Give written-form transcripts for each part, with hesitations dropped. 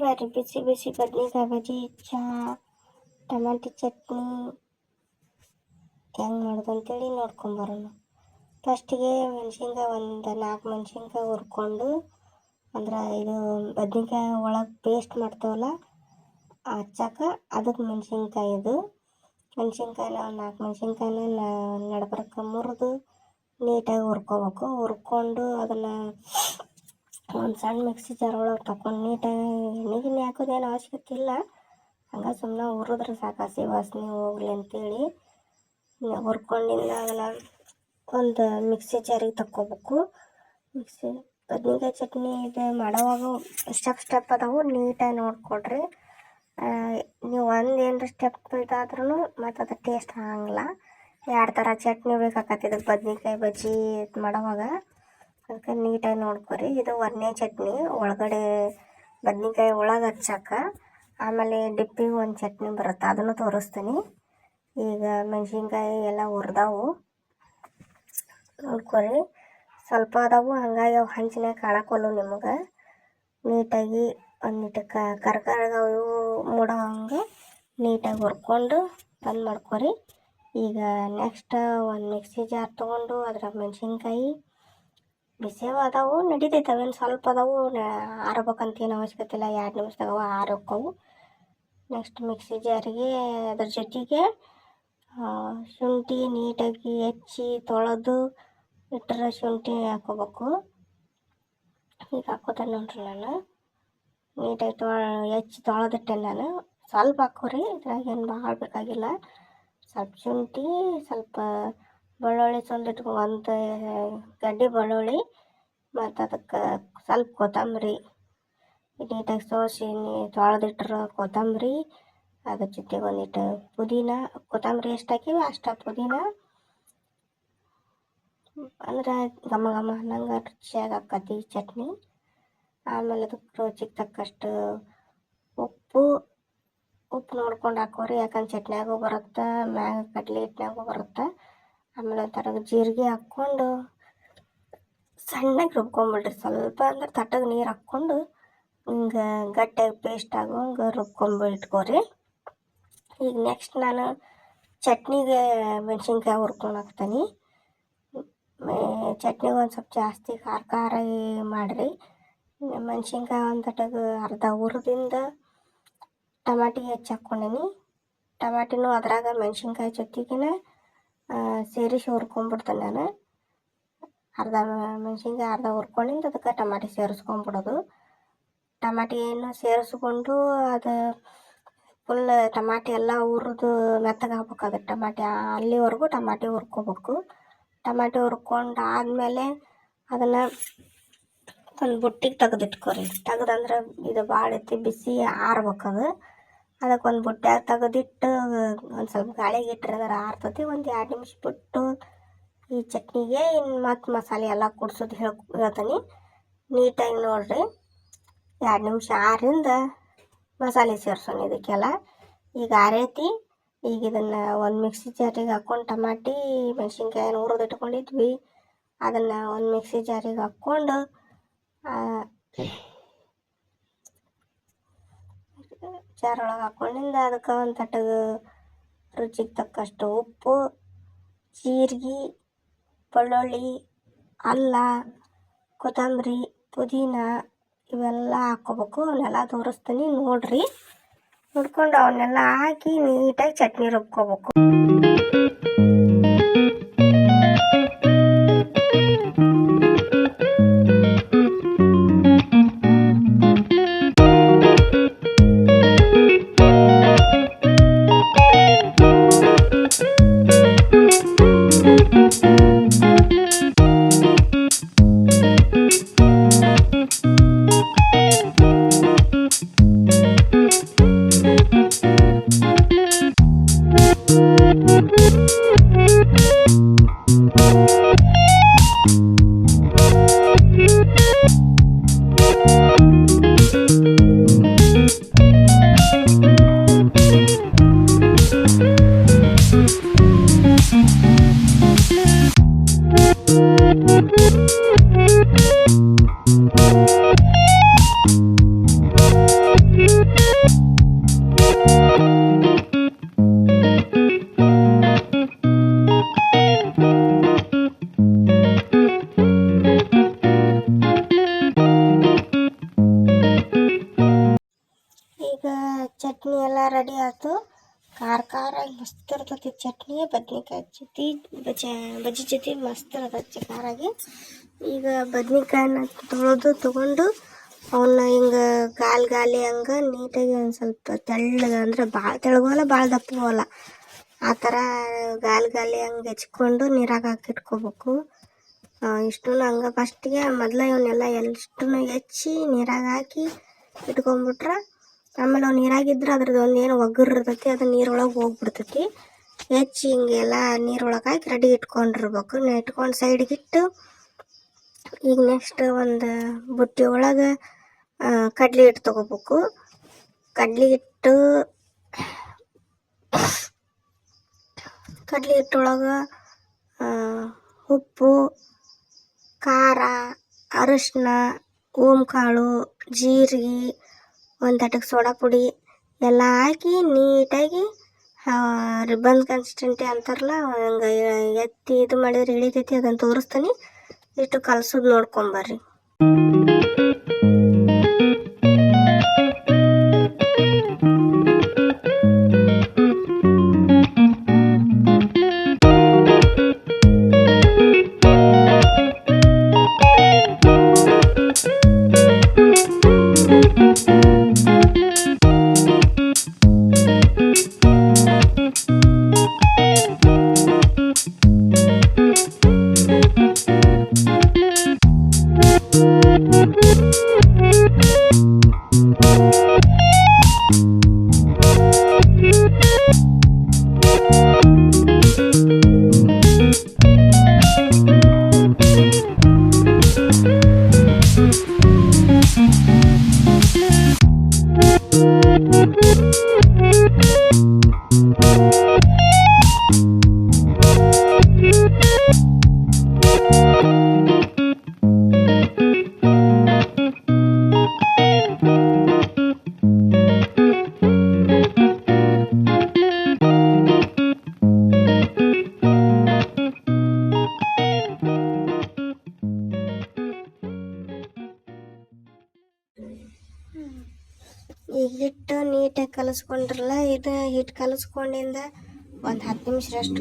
ಬರ್ರಿ ಬಿಸಿ ಬಿಸಿ ಬದ್ನಿಕಾಯಿ ಬಜ್ಜಿ, ಚಹಾ, ಟಮಾಟಿ ಚಟ್ನಿ ಹೆಂಗೆ ಮಾಡೋದು ಅಂತೇಳಿ ನೋಡ್ಕೊಂಬರೋಣ. ಫಸ್ಟಿಗೆ ಮೆಣಸಿನ್ಕಾಯಿ ಒಂದು 4 ಮೆಣಸಿನ್ಕಾಯಿ ಹುರ್ಕೊಂಡು, ಅಂದ್ರೆ ಇದು ಬದ್ನಿಕಾಯಿ ಒಳಗೆ ಪೇಸ್ಟ್ ಮಾಡ್ತೇವಲ್ಲ ಹಚ್ಚಾಕ ಅದಕ್ಕೆ ಮೆಣಸಿನ್ಕಾಯಿ. ಇದು ಮೆಣಸಿನ್ಕಾಯಿನ 4 ಮೆಣಸಿನ್ಕಾಯಿನ ನಡ್ಬರ್ಕ ಮುರಿದು ನೀಟಾಗಿ ಹುರ್ಕೋಬೇಕು. ಹುರ್ಕೊಂಡು ಅದನ್ನು ಒಂದು ಸಣ್ಣ ಮಿಕ್ಸಿ ಜಾರ್ ಒಳಗೆ ತಗೊಂಡು ನೀಟಾಗಿ ಎಣ್ಣೆ ಹಾಕೋದೇನು ಅವಶ್ಯಕತೆ ಇಲ್ಲ, ಹಂಗೆ ಸುಮ್ಮನೆ ಹುರಿದ್ರೆ ಸಾಕು, ಹಸಿ ವಾಸನೆ ಹೋಗ್ಲಿ ಅಂತೇಳಿ. ಹುರ್ಕೊಂಡಿಂದ ಅದನ್ನು ಒಂದು ಮಿಕ್ಸಿ ಜಾರಿಗೆ ತಕ್ಕೋಬೇಕು. ಬದ್ನಿಕಾಯಿ ಚಟ್ನಿ ಇದು ಮಾಡೋವಾಗ ಸ್ಟೆಪ್ ಅದಾವು, ನೀಟಾಗಿ ನೋಡ್ಕೊಡ್ರಿ. ನೀವು ಒಂದೇನು ಸ್ಟೆಪ್ ಇದಾದ್ರೂ ಮತ್ತು ಅದು ಟೇಸ್ಟ್ ಆಗಂಗಿಲ್ಲ. 2 ಥರ ಚಟ್ನಿ ಬೇಕಾಗತ್ತೆ ಇದಕ್ಕೆ ಬದ್ನಿಕಾಯಿ ಬಜ್ಜಿ ಮಾಡೋವಾಗ, ಅದಕ್ಕೆ ನೀಟಾಗಿ ನೋಡ್ಕೊರಿ. ಇದು 1ನೇ ಚಟ್ನಿ, ಒಳಗಡೆ ಬದ್ನಿಕಾಯಿ ಒಳಗೆ ಹಚ್ಚಾಕ. ಆಮೇಲೆ ಡಿಪ್ಪಿಗೆ ಒಂದು ಚಟ್ನಿ ಬರುತ್ತೆ, ಅದನ್ನು ತೋರಿಸ್ತೀನಿ. ಈಗ ಮೆಣಸಿನ್ಕಾಯಿ ಎಲ್ಲ ಹುರಿದಾವು ನೋಡ್ಕೊರಿ. ಸ್ವಲ್ಪ ಅದಾವು, ಹಂಗಾಗಿ ಅವು ಹಂಚಿನಾಗ ಕಾಳಕೊಲ್ಲು ನಿಮಗೆ. ನೀಟಾಗಿ ಒಂದಿಟ್ಟು ಕರ್ಕರಗವು ಮೂಡೋ ಹಂಗೆ ನೀಟಾಗಿ ಹುರ್ಕೊಂಡು ಬಂದ್ ಮಾಡ್ಕೊರಿ. ಈಗ ನೆಕ್ಸ್ಟ್ ಒಂದು ಮಿಕ್ಸಿ ಜಾರ್ ತೊಗೊಂಡು ಅದ್ರಾಗ ಮೆಣಸಿನ್ಕಾಯಿ ಬಿಸಿಯವು ಅದಾವು, ನಡೀತೈತೆ. ಅವೇನು ಸ್ವಲ್ಪ ಅದಾವು, ಆರಬೇಕಂತೇನು ಅವಶ್ಯಕತೆ ಇಲ್ಲ, 2 ನಿಮಿಷದಾಗ ಆರೋಕ್ಕವು. ನೆಕ್ಸ್ಟ್ ಮಿಕ್ಸಿ ಜಾರಿಗೆ ಅದ್ರ ಜೊತೆಗೆ ಶುಂಠಿ ನೀಟಾಗಿ ಹೆಚ್ಚಿ ತೊಳೆದು ಇಟ್ಟರೆ ಶುಂಠಿ ಹಾಕೋಬೇಕು. ಈಗ ಹಾಕೋತಾನೆ ನೋಡ್ರಿ, ನಾನು ನೀಟಾಗಿ ಹೆಚ್ಚಿ ತೊಳೆದಿಟ್ಟೆ. ನಾನು ಸ್ವಲ್ಪ ಹಾಕೋರಿ, ಇದ್ರಾಗ ಏನು ಭಾಳ ಬೇಕಾಗಿಲ್ಲ. ಸ್ವಲ್ಪ ಶುಂಠಿ, ಸ್ವಲ್ಪ ಬೆಳ್ಳುಳ್ಳಿ ಸುಲಿದಿಟ್ಟು ಒಂದು ಗಡ್ಡೆ ಬೆಳ್ಳುಳ್ಳಿ, ಮತ್ತು ಅದಕ್ಕೆ ಸ್ವಲ್ಪ ಕೊತ್ತಂಬರಿ ನೀಟಾಗಿ ಸೋಸಿ ತೊಳೆದಿಟ್ರೆ ಕೊತ್ತಂಬರಿ, ಅದ್ರ ಜೊತೆಗೆ ಒಂದಿಟ್ಟು ಪುದೀನ. ಕೊತ್ತಂಬರಿ ಎಷ್ಟು ಹಾಕಿವಿ ಅಷ್ಟು ಪುದೀನ, ಅಂದ್ರೆ ಘಮ ಘಮ ಅನ್ನಂಗೆ ರುಚಿಯಾಗಿ ಆಕತಿ ಚಟ್ನಿ. ಆಮೇಲೆ ಅದಕ್ಕೆ ರುಚಿಗೆ ತಕ್ಕಷ್ಟು ಉಪ್ಪು ನೋಡ್ಕೊಂಡು ಹಾಕೋರಿ, ಯಾಕಂದ್ರೆ ಚಟ್ನಿಯಾಗೂ ಬರುತ್ತೆ, ಮ್ಯಾಗ ಕಡ್ಲೆ ಹಿಟ್ಟಿನಾಗೂ ಬರುತ್ತೆ. ಆಮೇಲೆ ಒಂಥರ ಜೀರಿಗೆ ಹಾಕ್ಕೊಂಡು ಸಣ್ಣಗೆ ರುಬ್ಕೊಂಬಿಡ್ರಿ. ಸ್ವಲ್ಪ ಅಂದ್ರೆ ತಟ್ಟಗೆ ನೀರು ಹಾಕ್ಕೊಂಡು ಹಿಂಗೆ ಗಟ್ಟಿಯಾಗಿ ಪೇಸ್ಟ್ ಆಗೋಂಗೆ ರುಬ್ಕೊಂಬಿಟ್ಕೋರಿ. ಈಗ ನೆಕ್ಸ್ಟ್ ನಾನು ಚಟ್ನಿಗೆ ಮೆಣಸಿನ್ಕಾಯಿ ಹುರ್ಕೊಂಡು ಹಾಕ್ತೀನಿ. ಚಟ್ನಿಗೆ ಒಂದು ಸ್ವಲ್ಪ ಜಾಸ್ತಿ ಖಾರ ಮಾಡಿರಿ. ಮೆಣಸಿನ್ಕಾಯಿ ಒಂದು ತಟ್ಟಗೆ ಅರ್ಧ ಹುರಿದಿಂದ ಟಮಾಟಿ ಹೆಚ್ಚಿ ಹಾಕ್ಕೊಂಡೀನಿ. ಟಮಾಟಿನೂ ಅದ್ರಾಗ ಮೆಣಸಿನ್ಕಾಯಿ ಜೊತೆಗೇ ಸೇರಿಸಿ ಹುರ್ಕೊಂಡ್ಬಿಡ್ತೇನೆ ನಾನು. ಅರ್ಧ ಮೆಣಸಿನ್ಕಾಯಿ ಅರ್ಧ ಹುರ್ಕೊಂಡಿಂದ ಅದಕ್ಕೆ ಟಮಾಟಿ ಸೇರಿಸ್ಕೊಂಡ್ಬಿಡೋದು. ಟಮಾಟಿ ಏನು ಸೇರಿಸ್ಕೊಂಡು ಅದು ಫುಲ್ ಟಮಾಟಿ ಎಲ್ಲ ಹುರಿದು ಮೆತ್ತಗೆ ಹಾಕ್ಬೇಕು. ಅದು ಟಮಾಟಿ ಅಲ್ಲಿವರೆಗೂ ಟಮಾಟಿ ಹುರ್ಕೋಬೇಕು. ಟಮಾಟಿ ಹುರ್ಕೊಂಡು ಆದಮೇಲೆ ಅದನ್ನು ಒಂದು ಬುಟ್ಟಿಗೆ ತೆಗೆದಿಟ್ಕೊರಿ. ತೆಗೆದಂದ್ರೆ ಇದು ಭಾಳ ಐತಿ, ಬಿಸಿ ಆರ್ಬೇಕದು. ಅದಕ್ಕೆ ಒಂದು ಬುಟ್ಟ್ಯಾಗ ತೆಗೆದಿಟ್ಟು ಒಂದು ಸ್ವಲ್ಪ ಗಾಳಿಗೆ ಇಟ್ಟರೆ ಅದರ ಆರ್ತತಿ. ಒಂದು 2 ನಿಮಿಷ ಬಿಟ್ಟು ಈ ಚಟ್ನಿಗೆ ಇನ್ನು ಮತ್ತು ಮಸಾಲೆ ಎಲ್ಲ ಕುಡ್ಸೋದು ಹೇಳ್ತೀನಿ. ನೀಟಾಗಿ ನೋಡಿರಿ, 2 ನಿಮಿಷ ಆರಿಂದ ಮಸಾಲೆ ಸೇರ್ಸೋಣ ಇದಕ್ಕೆಲ್ಲ. ಈಗ ಆರೈತಿ. ಈಗ ಇದನ್ನು ಒಂದು ಮಿಕ್ಸಿ ಜಾರಿಗೆ ಹಾಕ್ಕೊಂಡು ಟಮಾಟಿ ಮೆಣಸಿನ್ಕಾಯಿನ ಹುರಿದು ಇಟ್ಕೊಂಡಿದ್ವಿ, ಅದನ್ನು ಒಂದು ಮಿಕ್ಸಿ ಜಾರಿಗೆ ಹಾಕ್ಕೊಂಡು ಜಾರೊಳಗೆ ಹಾಕ್ಕೊಂಡಿಂದ ಅದಕ್ಕೆ ಒಂದು ತಟ್ಟಗೆ ರುಚಿಗೆ ತಕ್ಕಷ್ಟು ಉಪ್ಪು, ಜೀರಿಗೆ, ಬೆಳ್ಳುಳ್ಳಿ, ಅಲ್ಲ, ಕೊತ್ತಂಬರಿ, ಪುದೀನ ಇವೆಲ್ಲ ಹಾಕ್ಕೋಬೇಕು. ಅವನ್ನೆಲ್ಲ ತೋರಿಸ್ತೀನಿ ನೋಡಿರಿ. ನೋಡ್ಕೊಂಡು ಅವನ್ನೆಲ್ಲ ಹಾಕಿ ನೀಟಾಗಿ ಚಟ್ನಿ ರುಬ್ಕೋಬೇಕು. ಚಟ್ನಿ ಎಲ್ಲ ರೆಡಿ ಆಯ್ತು. ಖಾರ ಖಾರ ಮಸ್ತ್ ಇರ್ತೈತಿ ಚಟ್ನಿ. ಬದ್ನಿಕಾಯಿ ಜೊತೆ ಬಜ್ಜಿ ಜೊತೆ ಮಸ್ತ್ ಇರ್ತೈತಿ ಖಾರಾಗಿ. ಈಗ ಬದ್ನಿಕಾಯನ್ನ ತೊಗೊಂಡು ಅವನ್ನ ಹಿಂಗೆ ಗಾಲಿ ಹಂಗೆ ನೀಟಾಗಿ ಒಂದು ಸ್ವಲ್ಪ ತೆಳ್ಳಗೆ, ಅಂದರೆ ಭಾಳ ತೆಳಗೋಲ್ಲ ಭಾಳ ದಪ್ಪಗೋಲ್ಲ, ಆ ಥರ ಗಾಲಿ ಹಂಗೆ ಹೆಚ್ಕೊಂಡು ನೀರಾಗ ಹಾಕಿಟ್ಕೋಬೇಕು. ಇಷ್ಟೂ ಹಂಗೆ ಫಸ್ಟಿಗೆ ಮೊದಲೇ ಇವನ್ನೆಲ್ಲ ಎಷ್ಟು ಹೆಚ್ಚಿ ನೀರಾಗ ಹಾಕಿ ಇಟ್ಕೊಂಡ್ಬಿಟ್ರೆ ಆಮೇಲೆ ಅವ್ನು ನೀರಾಗಿದ್ರೆ ಅದ್ರದ್ದು ಒಂದು ಏನು ಒಗ್ಗರು ಇರ್ತೈತಿ, ಅದು ನೀರೊಳಗೆ ಹೋಗ್ಬಿಡ್ತೈತಿ. ಹೆಚ್ಚಿ ಹಿಂಗೆಲ್ಲ ನೀರೊಳಗೆ ಹಾಕಿ ರೆಡಿ ಇಟ್ಕೊಂಡಿರ್ಬೇಕು. ಇಟ್ಕೊಂಡು ಸೈಡ್ಗಿಟ್ಟು ಈಗ ನೆಕ್ಸ್ಟ್ ಒಂದು ಬುಟ್ಟಿ ಒಳಗೆ ಕಡ್ಲೆ ಹಿಟ್ಟು ತೊಗೋಬೇಕು. ಕಡ್ಲೆ ಹಿಟ್ಟೊಳಗೆ ಉಪ್ಪು, ಖಾರ, ಅರಿಶಿನ, ಓಂಕಾಳು, ಜೀರಿಗೆ, ಒಂದು ತಟಕ್ಕೆ ಸೋಡಾ ಪುಡಿ ಎಲ್ಲ ಹಾಕಿ ನೀಟಾಗಿ ರಿಬ್ಬನ್ ಕನ್ಸಿಸ್ಟೆಂಟಿ ಅಂತಾರಲ್ಲ ಹಂಗೆ ಎತ್ತಿ ಇದು ಮಾಡಿದ್ರೆ ಇಳಿತೈತಿ, ಅದನ್ನು ತೋರಿಸ್ತೀನಿ. ಇಷ್ಟು ಕಲಸೋದು ನೋಡ್ಕೊಂಬರ್ರಿ. ಈಗ ಹಿಟ್ಟು ನೀಟಾಗಿ ಕಲಿಸ್ಕೊಂಡ್ರಲ್ಲ, ಇದು ಹಿಟ್ಟು ಕಲಿಸ್ಕೊಂಡಿಂದ ಒಂದು 10 ನಿಮಿಷ ರೆಸ್ಟ್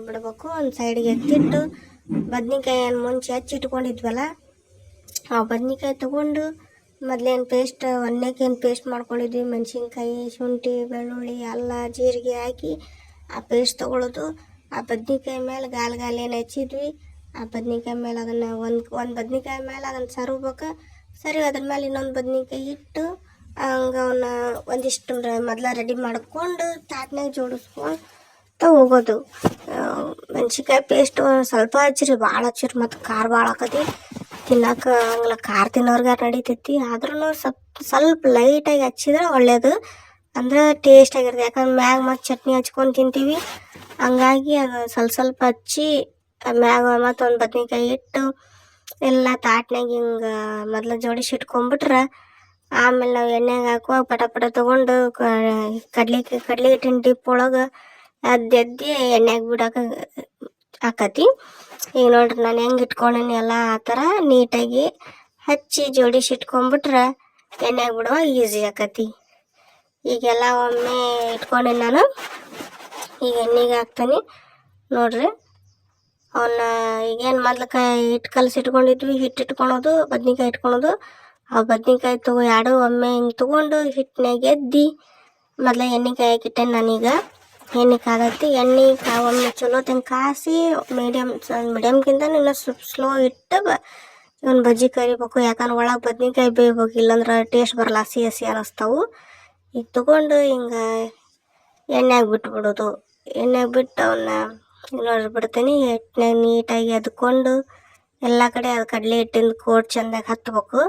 ಬಿಡ್ಬೇಕು. ಒಂದು ಸೈಡಿಗೆ ಎತ್ತಿಟ್ಟು ಬದ್ನಿಕಾಯನ್ನು ಮುಂಚೆ ಹಚ್ಚಿಟ್ಕೊಂಡಿದ್ವಲ್ಲ, ಆ ಬದ್ನಿಕಾಯಿ ತೊಗೊಂಡು ಮೊದಲೇನು ಒಣ್ಣೆಕೇನು ಪೇಸ್ಟ್ ಮಾಡ್ಕೊಂಡಿದ್ವಿ, ಮೆಣಸಿನ್ಕಾಯಿ, ಶುಂಠಿ, ಬೆಳ್ಳುಳ್ಳಿ, ಅಲ್ಲ, ಜೀರಿಗೆ ಹಾಕಿ ಆ ಪೇಸ್ಟ್ ತೊಗೊಳ್ಳೋದು. ಆ ಬದ್ನಿಕಾಯಿ ಮೇಲೆ ಗಾಲಿ ಏನು ಹಚ್ಚಿದ್ವಿ, ಆ ಬದ್ನಿಕಾಯಿ ಮೇಲೆ ಅದನ್ನು ಒಂದು ಬದ್ನಿಕಾಯಿ ಮೇಲೆ ಅದನ್ನು ಸರಿಬೇಕು. ಸರಿ ಅದ್ರ ಮೇಲೆ ಇನ್ನೊಂದು ಬದ್ನಿಕಾಯಿ ಇಟ್ಟು ಹಂಗೆ ಅವನ್ನ ಒಂದಿಷ್ಟು ಮೊದಲ ರೆಡಿ ಮಾಡ್ಕೊಂಡು ತಾಟ್ನಾಗ ಜೋಡಿಸ್ಕೊಂಡು ಹೋಗೋದು. ಮೆಣ್ಸಿನ್ಕಾಯಿ ಪೇಸ್ಟು ಸ್ವಲ್ಪ ಹಚ್ಚಿರಿ, ಭಾಳ ಹಚ್ಚಿರಿ ಮತ್ತು ಖಾರ ಭಾಳ ಆಕತಿ. ತಿನ್ನೋಕೆ ಹಂಗಲ್ಲ, ಖಾರ ತಿನ್ನೋರ್ಗೆ ನಡಿತೈತಿ. ಆದ್ರೂ ಸ್ವಲ್ಪ ಲೈಟಾಗಿ ಹಚ್ಚಿದ್ರೆ ಒಳ್ಳೆಯದು, ಅಂದ್ರೆ ಟೇಸ್ಟ್ ಆಗಿರುತ್ತೆ. ಯಾಕಂದ್ರೆ ಮ್ಯಾಗ ಮತ್ತು ಚಟ್ನಿ ಹಚ್ಕೊಂಡು ತಿಂತೀವಿ, ಹಂಗಾಗಿ ಅದು ಸ್ವಲ್ಪ ಹಚ್ಚಿ ಮ್ಯಾಗ ಮತ್ತೊಂದು ಬದ್ನಿಕಾಯಿ ಇಟ್ಟು ಎಲ್ಲ ತಾಟ್ನಾಗ ಹಿಂಗೆ ಮೊದಲು ಜೋಡಿಸಿ ಇಟ್ಕೊಂಡ್ಬಿಟ್ರೆ ಆಮೇಲೆ ನಾವು ಎಣ್ಣೆಗೆ ಹಾಕುವಾಗ ಪಟ ತೊಗೊಂಡು ಕಡ್ಲೆ ಹಿಟ್ಟಿನ ಡಿಪ್ ಒಳಗೆ ಎದ್ದಿ ಎಣ್ಣೆಗೆ ಬಿಡೋಕೆ ಆಕತಿ. ಈಗ ನೋಡ್ರಿ ನಾನು ಹೆಂಗೆ ಇಟ್ಕೊಂಡೀನಿ ಎಲ್ಲ ಆ ಥರ ನೀಟಾಗಿ ಹಚ್ಚಿ ಜೋಡಿಸಿ ಇಟ್ಕೊಂಡ್ಬಿಟ್ರೆ ಎಣ್ಣೆಗೆ ಬಿಡುವ ಈಸಿ ಆಕತಿ. ಈಗೆಲ್ಲ ಒಮ್ಮೆ ಇಟ್ಕೊಂಡೀನಿ ನಾನು. ಈಗ ಎಣ್ಣೆಗೆ ಹಾಕ್ತೀನಿ ನೋಡ್ರಿ. ಅವನ್ನ ಈಗೇನು ಮೊದ್ಲು ಹಿಟ್ಟು ಕಲಸಿ ಇಟ್ಕೊಂಡಿದ್ವಿ, ಹಿಟ್ಟು ಇಟ್ಕೊಳೋದು, ಬದ್ನಿಕಾಯಿ ಇಟ್ಕೊಳೋದು. ಆ ಬದ್ನಿಕಾಯಿ ಎರಡು ಒಮ್ಮೆ ಹಿಂಗೆ ತೊಗೊಂಡು ಹಿಟ್ಟಿನಾಗ ಎದ್ದಿ ಮೊದಲೇ ಎಣ್ಣೆ ಕಾಯಕ್ಕಿಟ್ಟೆ ನಾನೀಗ. ಎಣ್ಣೆ ಕಾದೈತಿ, ಎಣ್ಣೆ ಒಮ್ಮೆ ಚಲೋ ತಂಗ ಕಾಸಿ ಮೀಡಿಯಮ್ಗಿಂತ ಇನ್ನೂ ಸ್ಲೋ ಇಟ್ಟು ಇವನ್ ಬಜ್ಜಿ ಕರಿಬೇಕು. ಯಾಕಂದ್ರೆ ಒಳಗೆ ಬದ್ನಿಕಾಯಿ ಬೇಯ್ಬೇಕು, ಇಲ್ಲಾಂದ್ರೆ ಟೇಸ್ಟ್ ಬರಲ್ಲ, ಹಸಿ ಅನ್ನಿಸ್ತಾವು. ಈಗ ತೊಗೊಂಡು ಹಿಂಗೆ ಎಣ್ಣೆಗೆ ಬಿಟ್ಬಿಡೋದು. ಎಣ್ಣೆಗೆ ಬಿಟ್ಟು ಅವನ್ನ ನೋಡ್ರಿ ಬಿಡ್ತೀನಿ. ಹಿಟ್ಟಿನಾಗ ನೀಟಾಗಿ ಅದ್ಕೊಂಡು ಎಲ್ಲ ಕಡೆ ಅದು ಕಡಲೆ ಹಿಟ್ಟಿಂದ ಕೋಟ್ ಚೆಂದಾಗಿ ಹತ್ಬೇಕು.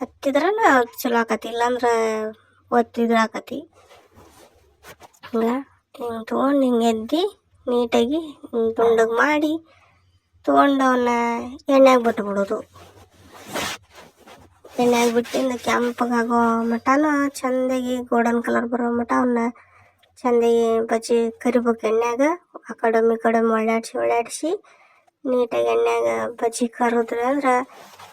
ಹತ್ತಿದ್ರೆ ಚಲೋ ಆಕತಿ, ಇಲ್ಲಾಂದ್ರೆ ಒತ್ತಿದ್ರೆ ಆಕತಿ. ಹಿಂಗೆ ತೊಗೊಂಡು ಹಿಂಗೆ ಎದ್ದು ನೀಟಾಗಿ ಹಿಂಗೆ ದುಂಡಗೆ ಮಾಡಿ ತೊಗೊಂಡು ಅವನ್ನ ಎಣ್ಣೆಗೆ ಬಿಟ್ಬಿಡೋದು. ಎಣ್ಣೆಗೆ ಬಿಟ್ಟಿಂದ ಕೆಂಪಗಾಗೋ ಮಟನೂ ಚೆಂದಾಗಿ ಗೋಲ್ಡನ್ ಕಲರ್ ಬರೋ ಮಟ ಅವನ್ನ ಚೆಂದಾಗಿ ಬಜ್ಜಿ ಕರಿಬೇಕು ಎಣ್ಣೆಗ. ಆ ಕಡಮಿ ಒಳ್ಳಾಡಿಸಿ ನೀಟಾಗಿ ಎಣ್ಣೆಗ ಬಜ್ಜಿ ಕರಿದ್ರೆ ಅಂದ್ರೆ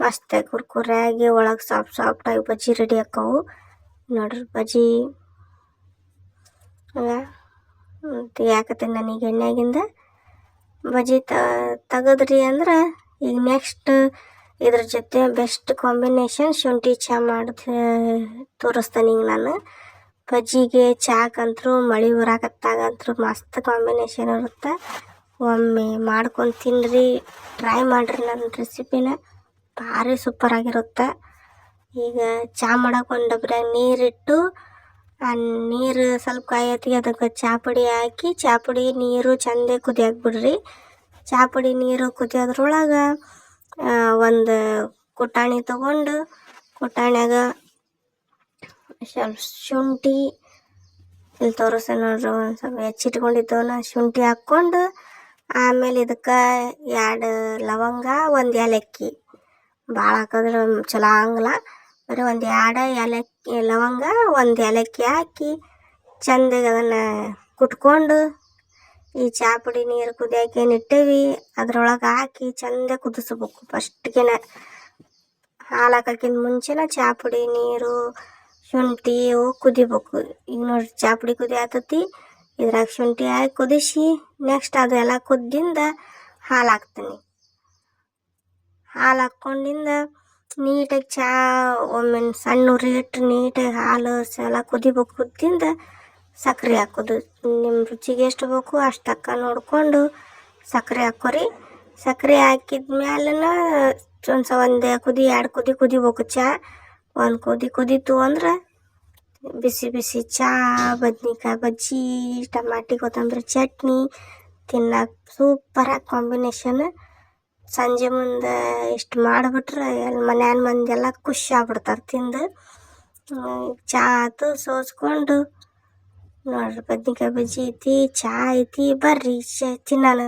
ಮಸ್ತಾಗಿ ಕುರ್ಕುರಿಯಾಗಿ ಒಳಗೆ ಸಾಫ್ಟಾಗಿ ಬಜ್ಜಿ ರೆಡಿ ಆಕ್ಕವು ನೋಡ್ರಿ. ಬಜ್ಜಿ ತೆಗಿಯಾಕತ್ತೀನಿ ನನಗೆ ಎಣ್ಣೆಗಿಂದ ಬಜ್ಜಿ ತೆಗೆದ್ರಿ ಅಂದ್ರೆ ಈಗ ನೆಕ್ಸ್ಟ್ ಇದ್ರ ಜೊತೆ ಬೆಸ್ಟ್ ಕಾಂಬಿನೇಷನ್ ಶುಂಠಿ ಚಹಾ ಮಾಡೋದು ತೋರಿಸ್ತಾನೆ ಈಗ ನಾನು. ಬಜ್ಜಿಗೆ ಚಾಕಂತರೂ ಮಳೆ ಬರಾಕತ್ತಾಗಂತೂ ಮಸ್ತ್ ಕಾಂಬಿನೇಷನ್ ಇರುತ್ತೆ. ಒಮ್ಮೆ ಮಾಡ್ಕೊಂಡು ತಿನ್ನಿರಿ, ಟ್ರೈ ಮಾಡಿರಿ ನನ್ನ ರೆಸಿಪಿನ, ಭಾರಿ ಸೂಪರಾಗಿರುತ್ತೆ. ಈಗ ಚಹಾ ಮಾಡೋಕೆ ಒಂದು ಡಬ್ರ್ಯಾಗ ನೀರಿಟ್ಟು ಆ ನೀರು ಸ್ವಲ್ಪ ಕಾಯತ್ತಿಗೆ ಅದಕ್ಕೆ ಚಹಾ ಪುಡಿ ಹಾಕಿ ಚಹಾ ಪುಡಿ ನೀರು ಚಂದ ಕುದಿಯಾಕ ಬಿಡ್ರಿ. ಚಹಾ ಪುಡಿ ನೀರು ಕುದಿಯೋದ್ರೊಳಗೆ ಒಂದು ಕುಟಾಣಿ ತೊಗೊಂಡು ಕುಟಾಣ್ಯಾಗ ಸ್ವಲ್ಪ ಶುಂಠಿ ಇಲ್ಲಿ ತೋರಿಸ್ತೆ ನೋಡ್ರಿ, ಒಂದು ಸ್ವಲ್ಪ ಹೆಚ್ಚಿಟ್ಕೊಂಡಿದ್ದವನ್ನ ಶುಂಠಿ ಹಾಕ್ಕೊಂಡು ಆಮೇಲೆ ಇದಕ್ಕೆ 2 ಲವಂಗ 1 ಏಲಕ್ಕಿ, ಭಾಳ ಹಾಕಿದ್ರೆ ಚಲೋ ಆಗಂಗಿಲ್ಲ, ಬರೀ 1 ಏಲಕ್ಕಿ ಲವಂಗ 1 ಏಲಕ್ಕಿ ಹಾಕಿ ಚಂದಾಗಿ ಅದನ್ನು ಕುಟ್ಕೊಂಡು ಈ ಚಹಾ ಪುಡಿ ನೀರು ಕುದಿಯಾಕೆ ಏನಿಟ್ಟೇವಿ ಅದ್ರೊಳಗೆ ಹಾಕಿ ಚಂದ ಕುದಿಸ್ಬೇಕು. ಫಸ್ಟ್ಗೆನ ಹಾಲು ಹಾಕೋಕ್ಕಿಂತ ಮುಂಚೆನೇ ಚಹಾ ಪುಡಿ ನೀರು ಶುಂಠಿ ಇವು ಕುದಿಬೇಕು. ಈಗ ನೋಡ್ರಿ ಚಹಾ ಪುಡಿ ಕುದಿ ಆತತಿ, ಇದ್ರಾಗ ಶುಂಠಿ ಹಾಕಿ ಕುದಿಸಿ ನೆಕ್ಸ್ಟ್ ಅದೆಲ್ಲ ಕುದ್ದಿಂದ ಹಾಲು ಹಾಕ್ತೀನಿ. ಹಾಲು ಹಾಕ್ಕೊಂಡಿಂದ ನೀಟಾಗಿ ಚಹಾ ಒಮ್ಮೆ ಸಣ್ಣ ಉರಿ ಇಟ್ಟು ನೀಟಾಗಿ ಹಾಲು ಎಲ್ಲ ಕುದಿಬೇಕು. ಕುದ್ದಿಂದ ಸಕ್ಕರೆ ಹಾಕೋದು, ನಿಮ್ಮ ರುಚಿಗೆ ಎಷ್ಟು ಬೇಕು ಅಷ್ಟು ತಕ್ಕ ನೋಡಿಕೊಂಡು ಸಕ್ಕರೆ ಹಾಕೋರಿ. ಸಕ್ಕರೆ ಹಾಕಿದ ಮ್ಯಾಲನ ಒಂದು ಕುದಿ 2 ಕುದಿಬೇಕು. ಚಹಾ ಒಂದು ಕುದೀತು ಅಂದ್ರೆ ಬಿಸಿ ಬಿಸಿ ಚಹಾ, ಬದ್ನಿಕಾಯಿ ಬಜ್ಜಿ, ಟಮಾಟಿ ಕೊತ್ತಂಬರಿ ಚಟ್ನಿ ತಿನ್ನಕ್ಕೆ ಸೂಪರಾಗಿ ಕಾಂಬಿನೇಷನ್. ಸಂಜೆ ಮುಂದೆ ಇಷ್ಟು ಮಾಡಿಬಿಟ್ರೆ ಮನ್ಯಾನ ಮಂದಿ ಎಲ್ಲ ಖುಷಿ ಆಗ್ಬಿಡ್ತಾರೆ ತಿಂದು. ಚಹಾ ಆಯ್ತು ಸೋಸ್ಕೊಂಡು ನೋಡ್ರಿ, ಬದ್ನಿಕಾಯಿ ಬಜ್ಜಿ ಐತಿ, ಚಹಾ ಐತಿ, ಬರ್ರಿ ತಿನ್ನೋಣ.